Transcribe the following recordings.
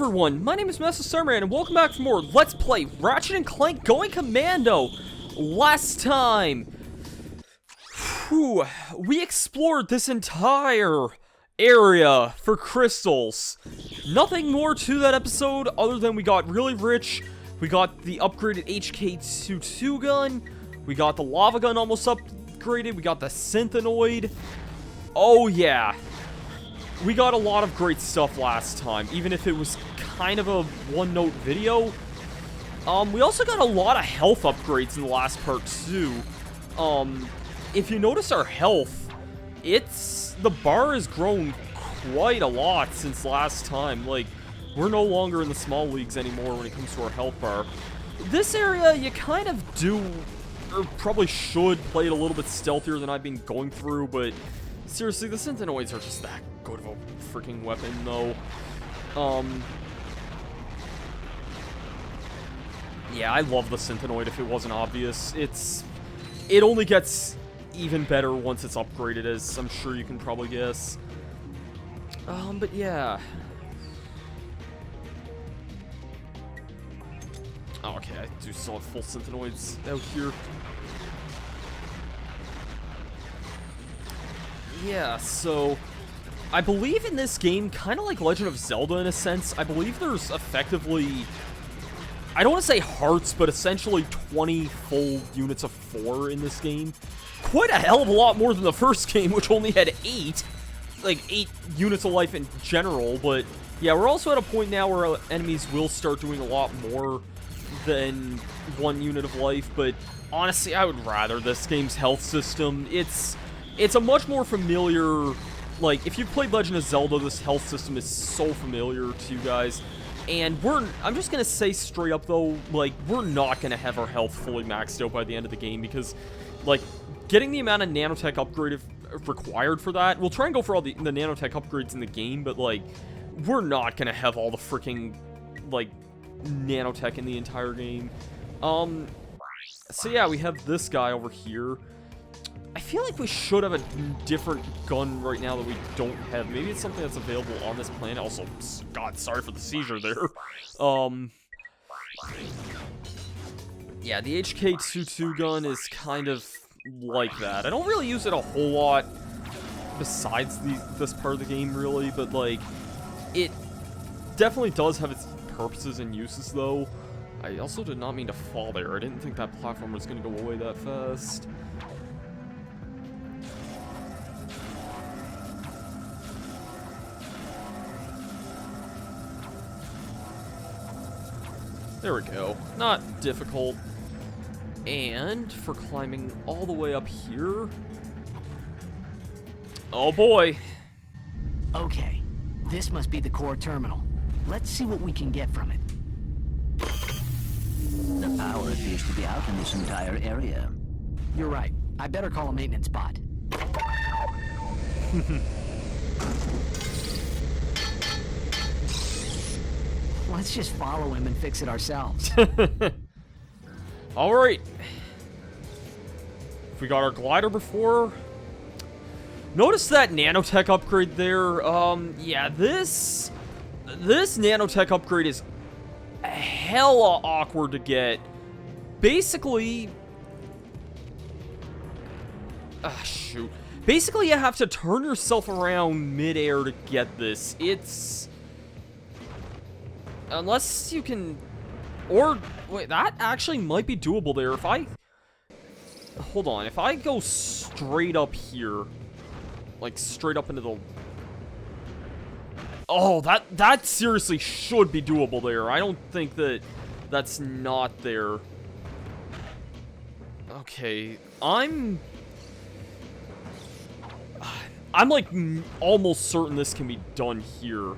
everyone, my name is Masterstarman and welcome back for more Let's Play Ratchet and Clank Going Commando. Last time, we explored this entire area for crystals. Nothing more to that episode other than we got really rich, we got the upgraded HK-22 gun, we got the lava gun almost upgraded, we got the synthenoid. Oh yeah. We got a lot of great stuff last time, even if it was kind of a one-note video. We also got a lot of health upgrades in the last part, too. If you notice our health, the bar has grown quite a lot since last time. Like, we're no longer in the small leagues anymore when it comes to our health bar. This area, you kind of do, or probably should, play it a little bit stealthier than I've been going through, but seriously, the synthenoids are just that good of a freaking weapon, though. Yeah, I love the synthenoid if it wasn't obvious. It only gets even better once it's upgraded, as I'm sure you can probably guess. But yeah. Oh, okay, I do still have full synthenoids out here. Yeah, so I believe in this game, kind of like Legend of Zelda in a sense, I believe there's effectively, I don't want to say hearts, but essentially 20 full units of 4 in this game. Quite a hell of a lot more than the first game, which only had 8. Like, 8 units of life in general, but yeah, we're also at a point now where enemies will start doing a lot more than 1 unit of life, but honestly, I would rather this game's health system. It's a much more familiar, like, if you've played Legend of Zelda, this health system is so familiar to you guys. And I'm just gonna say straight up though, like, we're not gonna have our health fully maxed out by the end of the game because, like, getting the amount of nanotech upgrade required for that, we'll try and go for all the nanotech upgrades in the game, but, like, we're not gonna have all the freaking, like, nanotech in the entire game. So yeah, we have this guy over here. I feel like we should have a different gun right now that we don't have. Maybe it's something that's available on this planet. Also, God, sorry for the seizure there. Yeah, the HK-22 gun is kind of like that. I don't really use it a whole lot besides this part of the game, really, but, like, it definitely does have its purposes and uses, though. I also did not mean to fall there. I didn't think that platform was going to go away that fast. There we go. Not difficult. And for climbing all the way up here. Oh boy. Okay, this must be the core terminal. Let's see what we can get from it. The power appears to be out in this entire area. You're right. I better call a maintenance bot. Let's just follow him and fix it ourselves. Alright. If we got our glider before. Notice that nanotech upgrade there. Yeah, this nanotech upgrade is hella awkward to get. Basically, shoot. Basically, you have to turn yourself around mid-air to get this. Unless you can, or, wait, that actually might be doable there. Hold on, if I go straight up here, like straight up into the, oh, that seriously should be doable there. I don't think that's not there. Okay, I'm like almost certain this can be done here.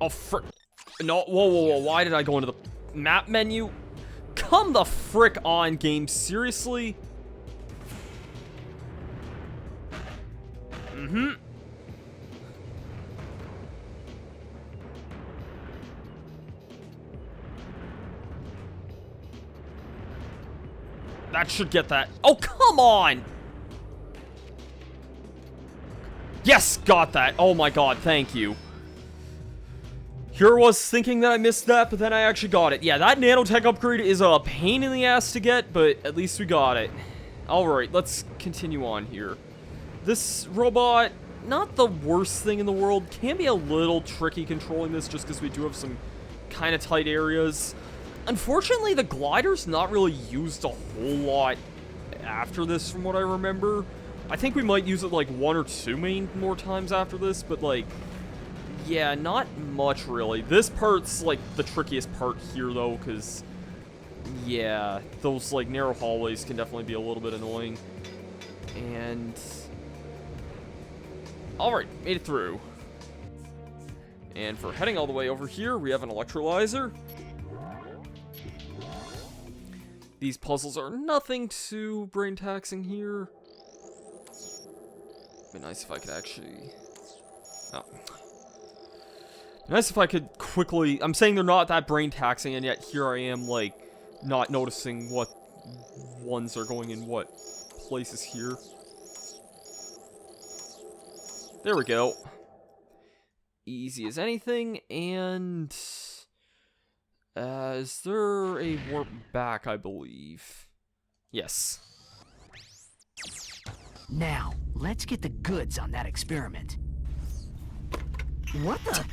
Oh, no, whoa, why did I go into the map menu? Come the frick on, game, seriously? That should get that. Oh, come on! Yes, got that. Oh my god, thank you. Here was thinking that I missed that, but then I actually got it. Yeah, that nanotech upgrade is a pain in the ass to get, but at least we got it. Alright, let's continue on here. This robot, not the worst thing in the world. Can be a little tricky controlling this just because we do have some kind of tight areas. Unfortunately, the glider's not really used a whole lot after this from what I remember. I think we might use it like 1 or 2 more times after this, but like, yeah, not much really. This part's like the trickiest part here though, because yeah, those like narrow hallways can definitely be a little bit annoying. And alright, made it through. And for heading all the way over here, we have an electrolyzer. These puzzles are nothing too brain-taxing here. It'd be nice if I could actually... Oh. Nice if I could quickly... I'm saying they're not that brain-taxing, and yet here I am, like, not noticing what ones are going in what places here. There we go. Easy as anything, and... is there a warp back, I believe? Yes. Now, let's get the goods on that experiment. What the?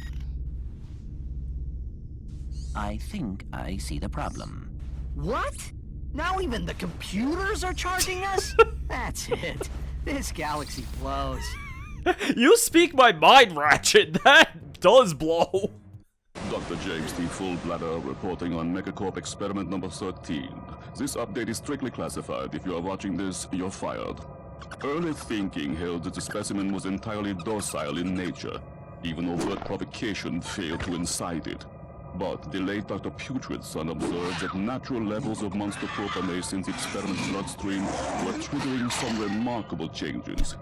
I think I see the problem. What? Now even the computers are charging us? That's it. This galaxy blows. You speak my mind, Ratchet. That does blow. Dr. James T. Fullbladder reporting on Megacorp experiment number 13. This update is strictly classified. If you are watching this, you're fired. Early thinking held that the specimen was entirely docile in nature. Even overt provocation failed to incite it. But the late Dr. Putrid's son observed that natural levels of monster propionase in the experiment's bloodstream were triggering some remarkable changes.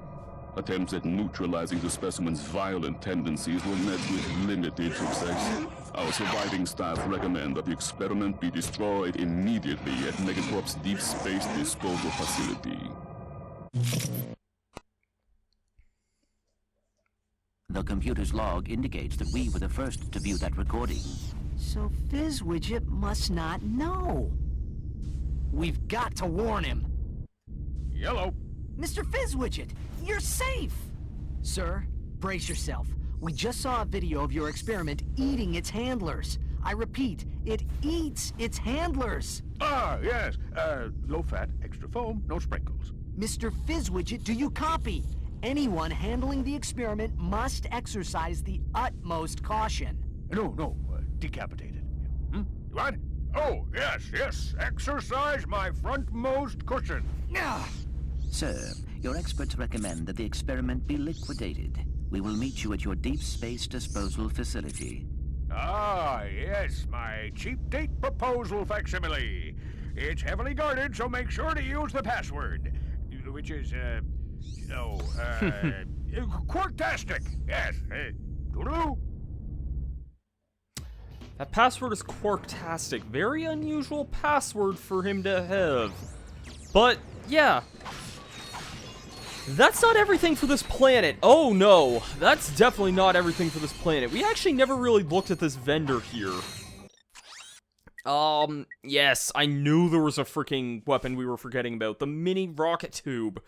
Attempts at neutralizing the specimen's violent tendencies were met with limited success. Our surviving staff recommend that the experiment be destroyed immediately at Megacorp's deep space disposal facility. The computer's log indicates that we were the first to view that recording. So Fizzwidget must not know. We've got to warn him. Yellow. Mr. Fizzwidget, you're safe! Sir, brace yourself. We just saw a video of your experiment eating its handlers. I repeat, it eats its handlers. Ah, yes. Low fat, extra foam, no sprinkles. Mr. Fizzwidget, do you copy? Anyone handling the experiment must exercise the utmost caution. No, decapitated. Hmm? What? Oh, yes. Exercise my frontmost cushion. Ah! Sir, your experts recommend that the experiment be liquidated. We will meet you at your deep space disposal facility. Ah, yes, my cheap date proposal facsimile. It's heavily guarded, so make sure to use the password. Which is, Quarktastic. Yes. Doodaloo. That password is Quarktastic. Very unusual password for him to have. But, yeah. That's not everything for this planet. Oh no, that's definitely not everything for this planet. We actually never really looked at this vendor here. Yes, I knew there was a freaking weapon we were forgetting about. The mini rocket tube.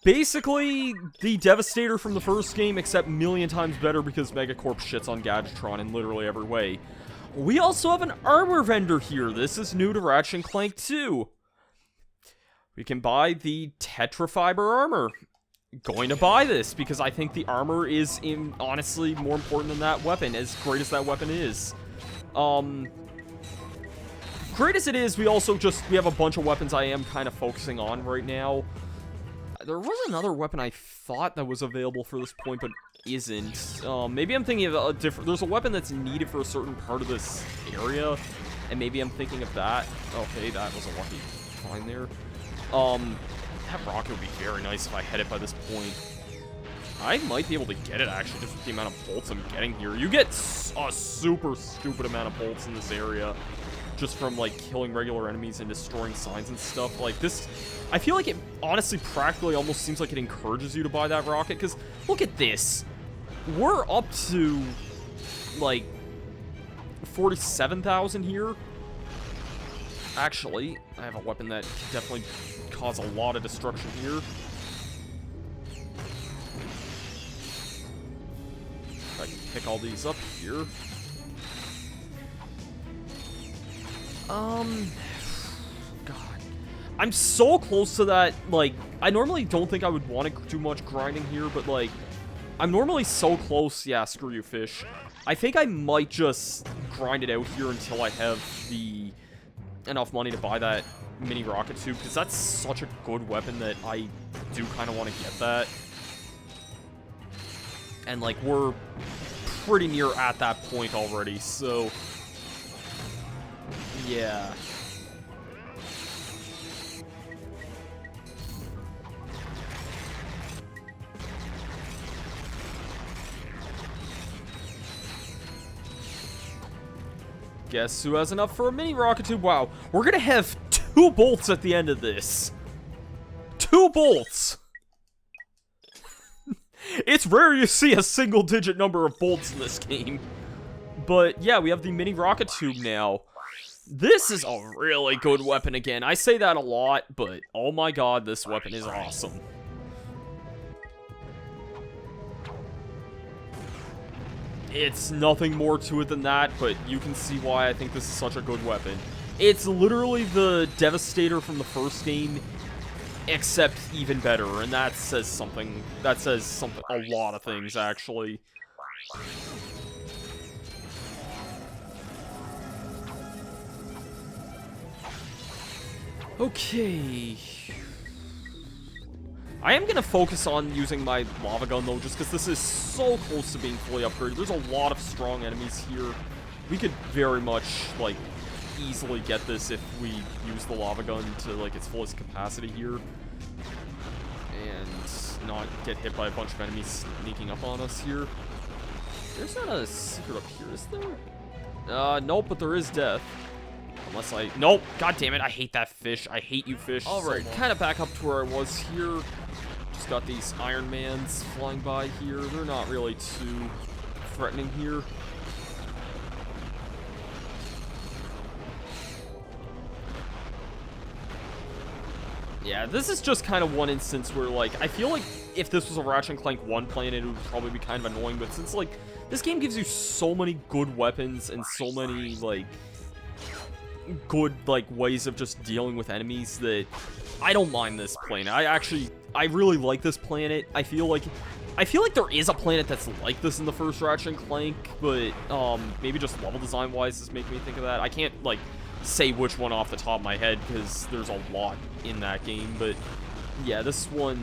Basically, the Devastator from the first game, except a million times better because Megacorp shits on Gadgetron in literally every way. We also have an armor vendor here. This is new to Ratchet and Clank 2. We can buy the Tetrafiber armor. Going to buy this because I think the armor is honestly more important than that weapon, as great as that weapon is. Great as it is, we have a bunch of weapons I am kind of focusing on right now. There was another weapon I thought that was available for this point, but isn't. Maybe I'm thinking of a different... There's a weapon that's needed for a certain part of this area, and maybe I'm thinking of that. Okay, that was a lucky find there. That rocket would be very nice if I had it by this point. I might be able to get it, actually, just with the amount of bolts I'm getting here. You get a super stupid amount of bolts in this area. just from, like, killing regular enemies and destroying signs and stuff. Like, this, I feel like it honestly practically almost seems like it encourages you to buy that rocket, because look at this. We're up to, like, 47,000 here. Actually, I have a weapon that can definitely cause a lot of destruction here. I can pick all these up here. God. I'm so close to that, like, I normally don't think I would want to do much grinding here, but, like, I'm normally so close. Yeah, screw you, fish. I think I might just grind it out here until I have enough money to buy that mini rocket tube, because that's such a good weapon that I do kind of want to get that. And, like, we're pretty near at that point already, so yeah. Guess who has enough for a mini rocket tube? Wow, we're gonna have 2 bolts at the end of this. 2 bolts! It's rare you see a single-digit number of bolts in this game. But yeah, we have the mini rocket tube now. This is a really good weapon again. I say that a lot, but oh my god, this weapon is awesome. It's nothing more to it than that, but you can see why I think this is such a good weapon. It's literally the Devastator from the first game, except even better, and that says something. That says something, a lot of things, actually. Okay. I am going to focus on using my lava gun, though, just because this is so close to being fully upgraded. There's a lot of strong enemies here. We could very much, like, easily get this if we use the lava gun to, like, its fullest capacity here. And not get hit by a bunch of enemies sneaking up on us here. There's not a secret up here, is there? Nope, but there is death. Unless I... Nope! God damn it, I hate that fish. I hate you, fish. Alright, kind of back up to where I was here. Just got these Iron Mans flying by here. They're not really too threatening here. Yeah, this is just kind of one instance where, like, I feel like if this was a Ratchet and Clank 1 playing it, it would probably be kind of annoying, but since, like, this game gives you so many good weapons and so many, like, good, like, ways of just dealing with enemies that I don't mind this planet. I really like this planet. I feel like there is a planet that's like this in the first Ratchet and Clank, but, maybe just level design-wise is making me think of that. I can't, like, say which one off the top of my head, because there's a lot in that game, but yeah, this one,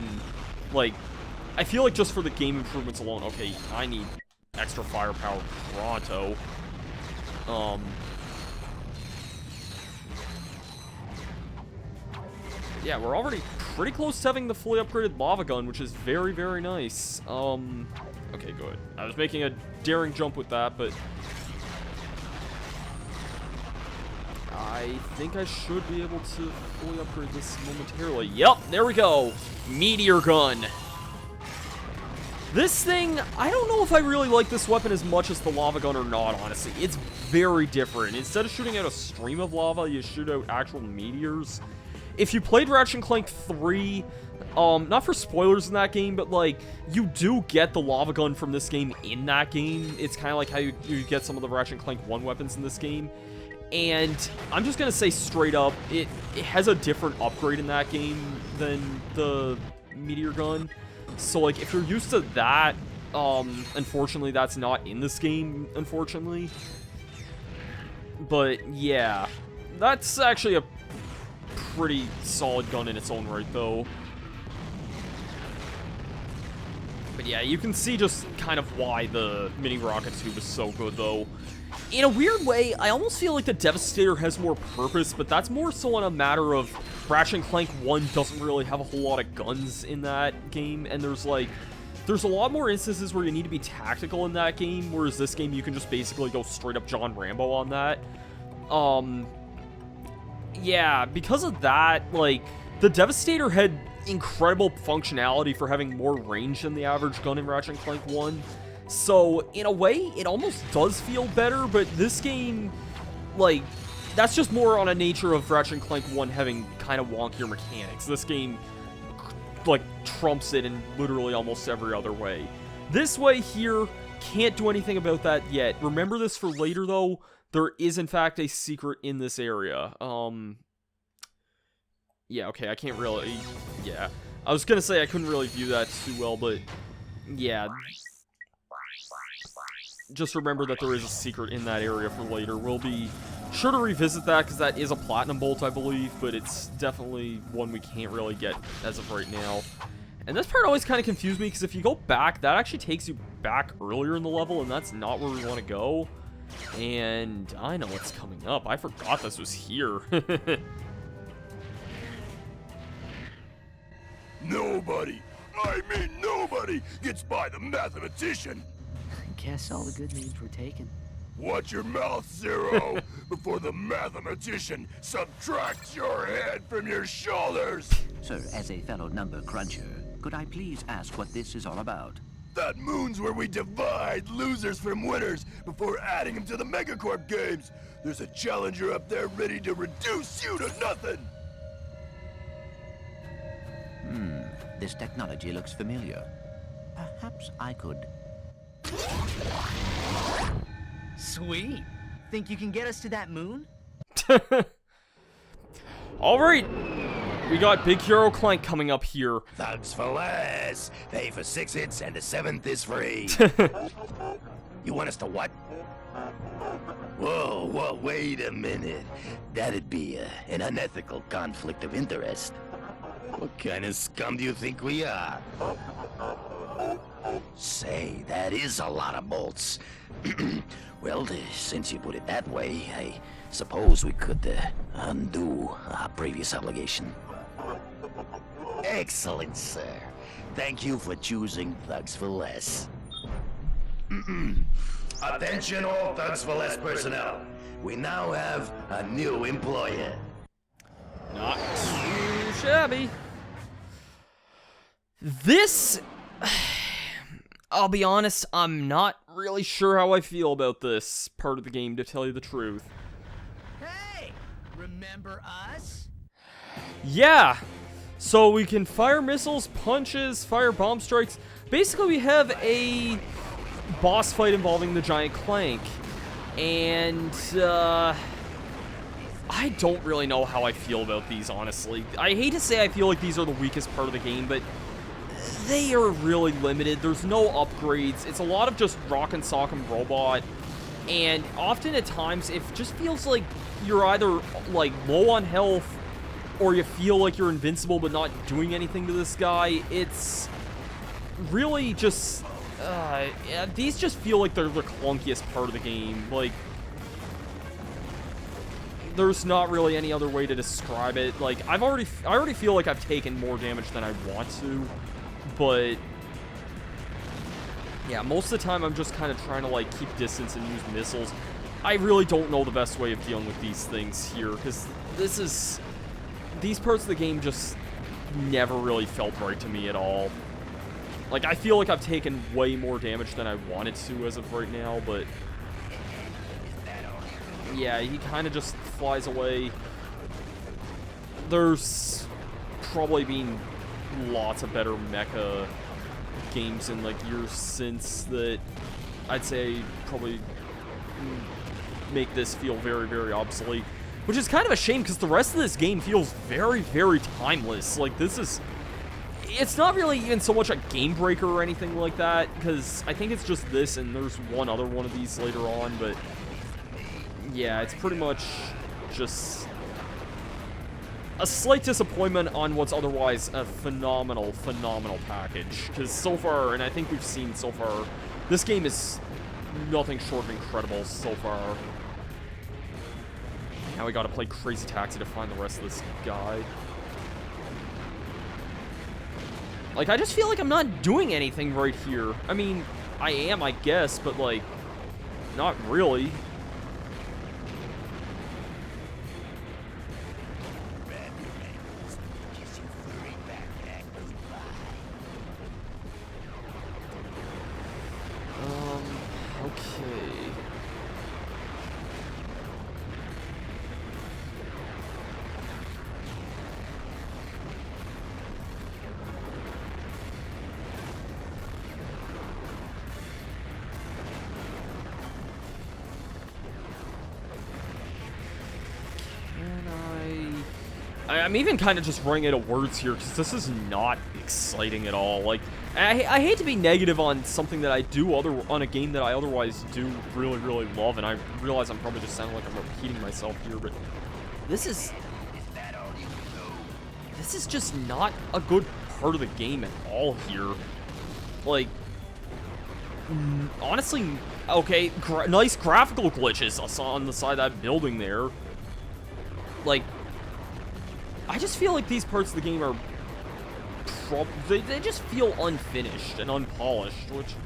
like, I feel like just for the game improvements alone, okay, I need extra firepower pronto. Yeah, we're already pretty close to having the fully upgraded lava gun, which is very, very nice. Okay, good. I was making a daring jump with that, but I think I should be able to fully upgrade this momentarily. Yep, there we go. Meteor gun. This thing, I don't know if I really like this weapon as much as the lava gun or not, honestly. It's very different. Instead of shooting out a stream of lava, you shoot out actual meteors. If you played Ratchet and Clank 3, not for spoilers in that game, but, like, you do get the lava gun from this game in that game. It's kind of like how you get some of the Ratchet and Clank 1 weapons in this game. And I'm just going to say straight up, it has a different upgrade in that game than the meteor gun. So, like, if you're used to that, unfortunately, that's not in this game, unfortunately. But, yeah. That's actually a pretty solid gun in its own right, though. But yeah, you can see just kind of why the mini rocket tube is so good, though. In a weird way, I almost feel like the Devastator has more purpose, but that's more so on a matter of Ratchet and Clank 1 doesn't really have a whole lot of guns in that game, and there's a lot more instances where you need to be tactical in that game, whereas this game you can just basically go straight up John Rambo on that. yeah, because of that, like, the Devastator had incredible functionality for having more range than the average gun in Ratchet and Clank 1. So, in a way, it almost does feel better, but this game, like, that's just more on a nature of Ratchet and Clank 1 having kind of wonkier mechanics. This game, like, trumps it in literally almost every other way. This way here, can't do anything about that yet. Remember this for later, though. There is, in fact, a secret in this area. Yeah, okay, I can't really... Yeah. I was gonna say I couldn't really view that too well, but... Yeah. Just remember that there is a secret in that area for later. We'll be sure to revisit that, because that is a platinum bolt, I believe, but it's definitely one we can't really get as of right now. And this part always kind of confused me, because if you go back, that actually takes you back earlier in the level, and that's not where we want to go. And I know what's coming up. I forgot this was here. Nobody, I mean nobody, gets by the mathematician. I guess all the good names were taken. Watch your mouth, Zero, before the mathematician subtracts your head from your shoulders. Sir, as a fellow number cruncher, could I please ask what this is all about? That moon's where we divide losers from winners before adding them to the Megacorp games. There's a challenger up there ready to reduce you to nothing. This technology looks familiar. Perhaps I could... Sweet. Think you can get us to that moon? Alright, we got Big Hero Clank coming up here. Thugs for less. Pay for 6 hits and the 7th is free. You want us to what? Whoa, wait a minute. That'd be an unethical conflict of interest. What kind of scum do you think we are? Say, that is a lot of bolts. Well, since you put it that way, I suppose we could undo our previous obligation. Excellent, sir. Thank you for choosing Thugs for Less. Attention all Thugs for Less personnel. We now have a new employer. Not too shabby. This... I'll be honest, I'm not really sure how I feel about this part of the game, to tell you the truth. Hey! Remember us? Yeah! So we can fire missiles, punches, fire bomb strikes. Basically, we have a boss fight involving the giant Clank. And, I don't really know how I feel about these, honestly. I hate to say I feel like these are the weakest part of the game, but they are really limited. There's no upgrades. It's a lot of just rock and Sockem robot. And often at times, it just feels like you're either, like, low on health, or you feel like you're invincible but not doing anything to this guy. It's really just... yeah, these just feel like they're the clunkiest part of the game. Like, there's not really any other way to describe it. Like, I already feel like I've taken more damage than I want to, but yeah, most of the time I'm just kind of trying to, like, keep distance and use missiles. I really don't know the best way of dealing with these things here, because these parts of the game just never really felt right to me at all. Like, I feel like I've taken way more damage than I wanted to as of right now, but yeah, he kind of just flies away. There's probably been lots of better mecha games in, like, years since that I'd say probably make this feel very, very obsolete. Which is kind of a shame, because the rest of this game feels very, very timeless. Like, this is... It's not really even so much a game breaker or anything like that, because I think it's just this, and there's one other one of these later on, but yeah, it's pretty much just a slight disappointment on what's otherwise a phenomenal, phenomenal package. Because so far, and I think we've seen so far, this game is nothing short of incredible so far. Now we gotta play Crazy Taxi to find the rest of this guy. Like, I just feel like I'm not doing anything right here. I mean, I am, I guess, but, like, not really. I'm even kind of just running out of words here, because this is not exciting at all. Like, I hate to be negative on something that I do on a game that I otherwise do really, really love, and I realize I'm probably just sounding like I'm repeating myself here, but this is just not a good part of the game at all here. Like, honestly, okay, nice graphical glitches I saw on the side of that building there. Like, I just feel like these parts of the game are they just feel unfinished and unpolished, which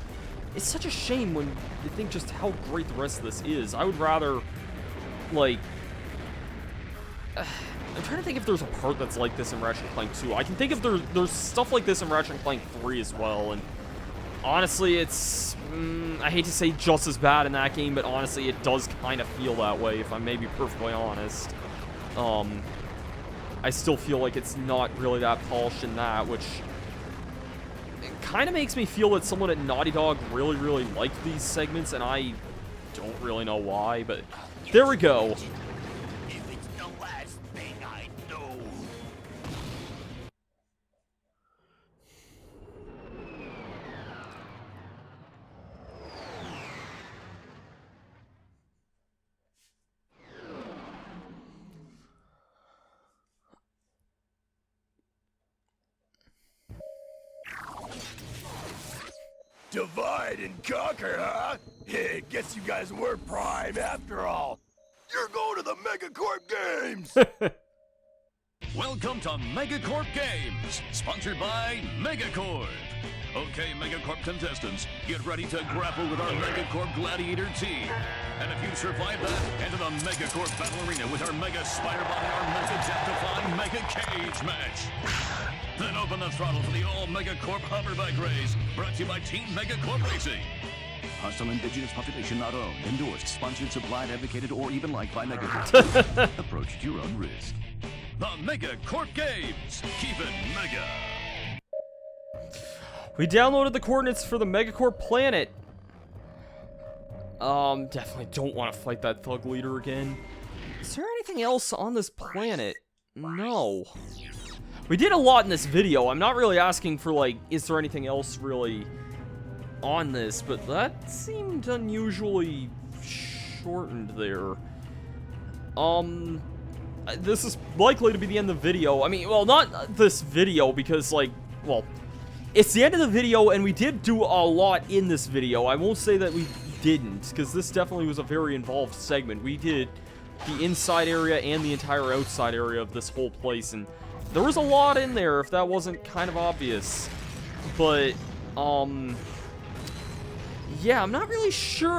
is such a shame when you think just how great the rest of this is. I would rather, like, I'm trying to think if there's a part that's like this in Ratchet and Clank 2. I can think if there's stuff like this in Ratchet and Clank 3 as well, and honestly, it's, I hate to say just as bad in that game, but honestly, it does kind of feel that way, if I may be perfectly honest. I still feel like it's not really that polished in that, which kind of makes me feel that someone at Naughty Dog really, really liked these segments, and I don't really know why, but there we go. If it's the last thing I do. Divide and conquer, huh? Hey, guess you guys were prime after all. You're going to the Megacorp Games! Welcome to Megacorp Games, sponsored by Megacorp. Okay, Megacorp contestants, get ready to grapple with our Megacorp Gladiator team. And if you survive that, enter the Megacorp Battle Arena with our Mega Spider-Bot and our Mega Death-defying Mega Cage match. Then open the throttle for the all-Megacorp hoverbike race, brought to you by Team Megacorp Racing. Hostile indigenous population not owned, endorsed, sponsored, supplied, advocated, or even liked by Megacorp. Approach at your own risk. The Megacorp Games. Keep it mega. We downloaded the coordinates for the Megacorp planet. Definitely don't want to fight that thug leader again. Is there anything else on this planet? No. We did a lot in this video. I'm not really asking for, like, is there anything else really on this, but that seemed unusually shortened there. This is likely to be the end of the video. I mean, well, not this video, because, like, well, it's the end of the video, and we did do a lot in this video. I won't say that we didn't, because this definitely was a very involved segment. We did the inside area and the entire outside area of this whole place, and there was a lot in there, if that wasn't kind of obvious. But, yeah, I'm not really sure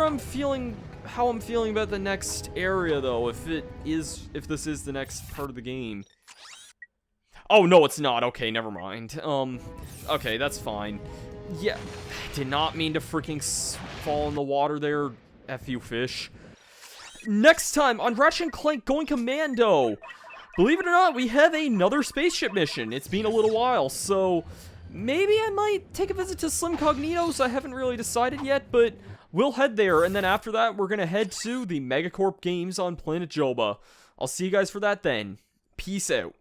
how I'm feeling about the next area, though, if this is the next part of the game. Oh, no, it's not. Okay, never mind. Okay, that's fine. Yeah, did not mean to freaking fall in the water there. F you, fish. Next time on Ratchet and Clank Going Commando. Believe it or not, we have another spaceship mission. It's been a little while, so maybe I might take a visit to Slim Cognito's. I haven't really decided yet, but we'll head there, and then after that, we're gonna head to the Megacorp Games on Planet Dobbo. I'll see you guys for that then. Peace out.